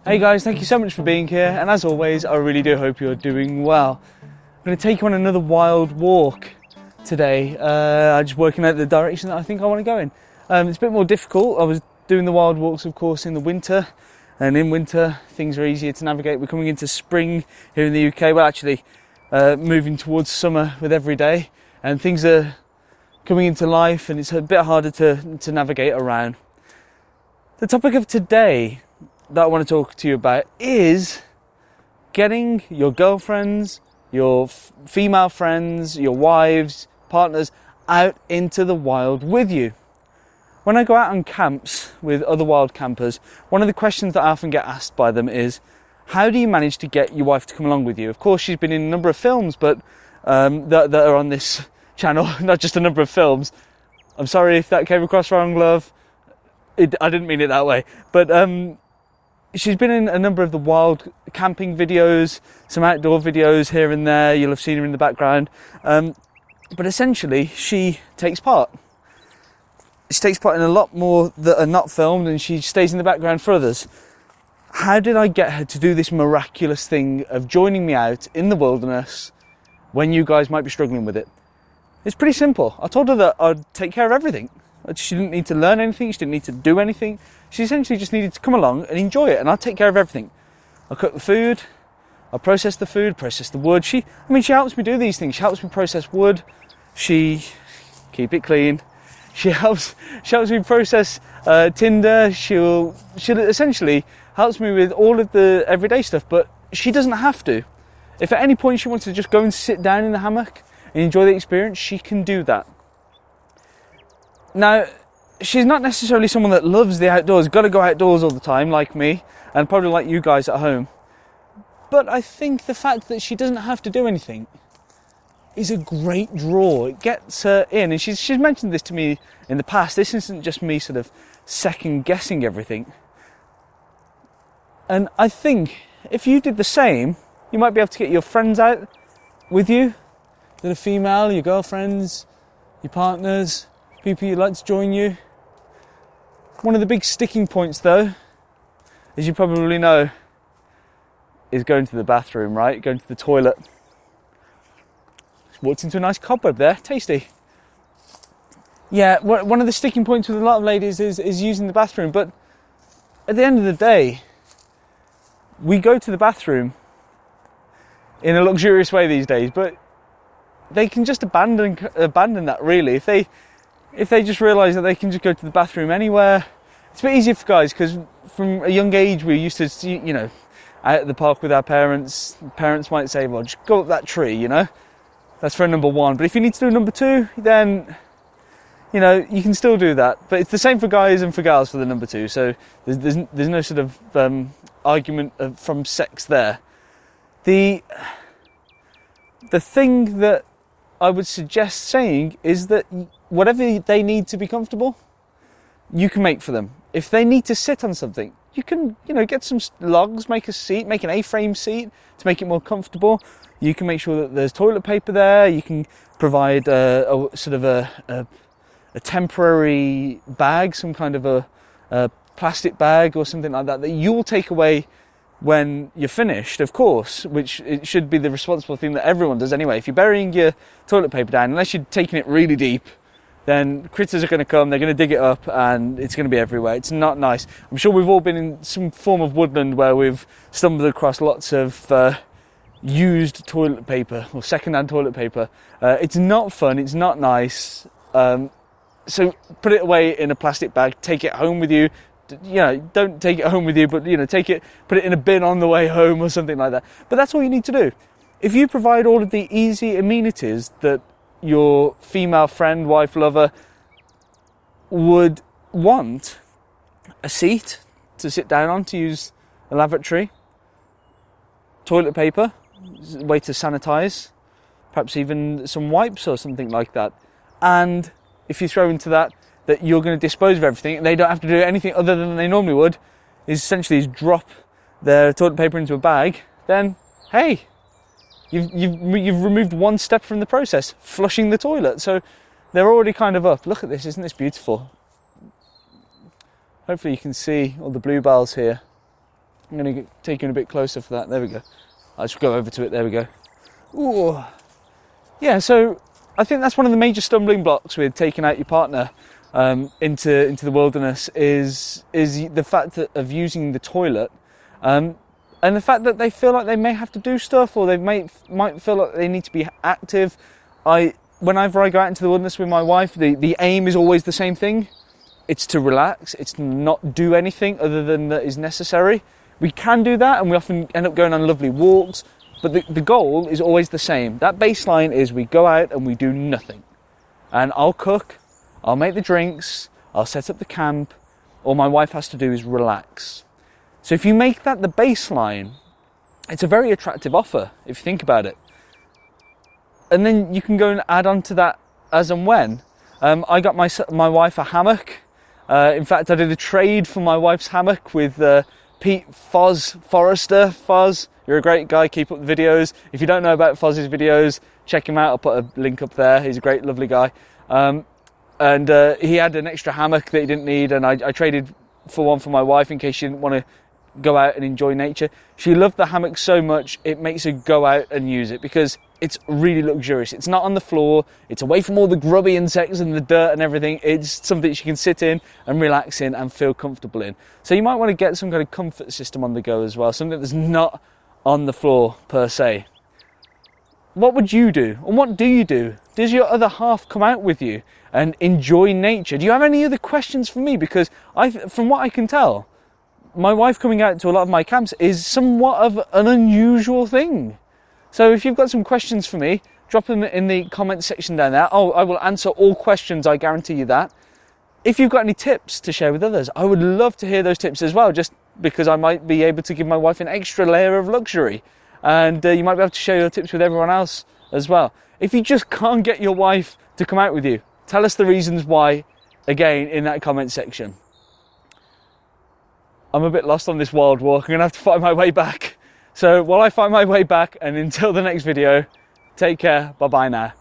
Hey guys, thank you so much for being here, and as always, I really do hope you're doing well. I'm going to take you on another wild walk today. I'm just working out the direction that I think I want to go in. It's a bit more difficult. I was doing the wild walks, of course, in the winter, and in winter things are easier to navigate. We're coming into spring here in the UK, well actually moving towards summer with every day, and things are coming into life and it's a bit harder to navigate around. The topic of today that I want to talk to you about is getting your girlfriends, your female friends, your wives, partners out into the wild with you. When I go out on camps with other wild campers, one of the questions that I often get asked by them is, how do you manage to get your wife to come along with you? Of course, she's been in a number of films, but that are on this channel, not just a number of films. I'm sorry if that came across wrong, love. I didn't mean it that way. But she's been in a number of the wild camping videos, some outdoor videos here and there. You'll have seen her in the background. But essentially, she takes part. She takes part in a lot more that are not filmed, and she stays in the background for others. How did I get her to do this miraculous thing of joining me out in the wilderness when you guys might be struggling with it? It's pretty simple. I told her that I'd take care of everything. She didn't need to learn anything. She didn't need to do anything. She essentially just needed to come along and enjoy it, and I'll take care of everything. I'll cook the food. I'll process the food, process the wood. She helps me do these things. She helps me process wood. She keep it clean. She helps me process tinder. She'll essentially helps me with all of the everyday stuff, but she doesn't have to. If at any point she wants to just go and sit down in the hammock and enjoy the experience, she can do that. Now, she's not necessarily someone that loves the outdoors, got to go outdoors all the time like me, and probably like you guys at home. But I think the fact that she doesn't have to do anything is a great draw. It gets her in, and she's mentioned this to me in the past. This isn't just me sort of second guessing everything. And I think if you did the same, you might be able to get your friends out with you that are female, your girlfriends, your partners, people you'd like to join you. One of the big sticking points though, as you probably know, is going to the bathroom, right? Going to the toilet. Walked into a nice cobweb there, tasty. Yeah, one of the sticking points with a lot of ladies is using the bathroom, but at the end of the day, we go to the bathroom in a luxurious way these days, but they can just abandon that really. If they just realise that they can just go to the bathroom anywhere. It's a bit easier for guys, because from a young age we're used to, out at the park with our parents. Parents might say, well, just go up that tree, That's for number one. But if you need to do number two, then, you can still do that. But it's the same for guys and for girls for the number two. So there's no sort of argument from sex there. The thing that I would suggest saying is that whatever they need to be comfortable, you can make for them. If they need to sit on something, you can, get some logs, make a seat, make an A-frame seat to make it more comfortable. You can make sure that there's toilet paper there. You can provide a sort of a temporary bag, some kind of a plastic bag or something like that you will take away when you're finished, of course, which it should be the responsible thing that everyone does anyway. If you're burying your toilet paper down, unless you're taking it really deep, then critters are going to come, they're going to dig it up, and it's going to be everywhere. It's not nice. I'm sure we've all been in some form of woodland where we've stumbled across lots of used toilet paper or second-hand toilet paper. It's not fun, it's not nice. So put it away in a plastic bag, take it home with you. Don't take it home with you, but put it in a bin on the way home or something like that. But that's all you need to do. If you provide all of the easy amenities that your female friend, wife, lover would want, a seat to sit down on to use a lavatory, toilet paper, a way to sanitize, perhaps even some wipes or something like that. And if you throw into that you're going to dispose of everything, and they don't have to do anything other than they normally would, is essentially drop their toilet paper into a bag, then hey, you've removed one step from the process, flushing the toilet. So they're already kind of up. Look at this, isn't this beautiful? Hopefully you can see all the bluebells here. I'm going to take you in a bit closer for that. There we go. I'll just go over to it. There we go. Ooh. Yeah, so I think that's one of the major stumbling blocks with taking out your partner into the wilderness is the fact of using the toilet, and the fact that they feel like they may have to do stuff, or they might feel like they need to be active. Whenever I go out into the wilderness with my wife, the aim is always the same thing. It's to relax. It's to not do anything other than that is necessary. We can do that, and we often end up going on lovely walks, but the goal is always the same. That baseline is we go out and we do nothing. And I'll cook, I'll make the drinks, I'll set up the camp. All my wife has to do is relax. So if you make that the baseline, it's a very attractive offer, if you think about it. And then you can go and add on to that as and when. I got my wife a hammock. In fact, I did a trade for my wife's hammock with Fozz, Forrester. Fozz, you're a great guy, keep up the videos. If you don't know about Fozz's videos, check him out. I'll put a link up there. He's a great, lovely guy. And he had an extra hammock that he didn't need, and I traded for one for my wife in case she didn't want to go out and enjoy nature. She loved the hammock so much, it makes her go out and use it because it's really luxurious. It's not on the floor, it's away from all the grubby insects and the dirt and everything. It's something she can sit in and relax in and feel comfortable in. So you might want to get some kind of comfort system on the go as well, something that's not on the floor per se. What would you do? And what do you do? Does your other half come out with you and enjoy nature? Do you have any other questions for me? Because from what I can tell, my wife coming out to a lot of my camps is somewhat of an unusual thing. So if you've got some questions for me, drop them in the comment section down there. I will answer all questions, I guarantee you that. If you've got any tips to share with others, I would love to hear those tips as well, just because I might be able to give my wife an extra layer of luxury. And you might be able to share your tips with everyone else as well. If you just can't get your wife to come out with you, tell us the reasons why, again, in that comment section. I'm a bit lost on this wild walk. I'm going to have to find my way back. So while I find my way back, and until the next video, take care. Bye-bye now.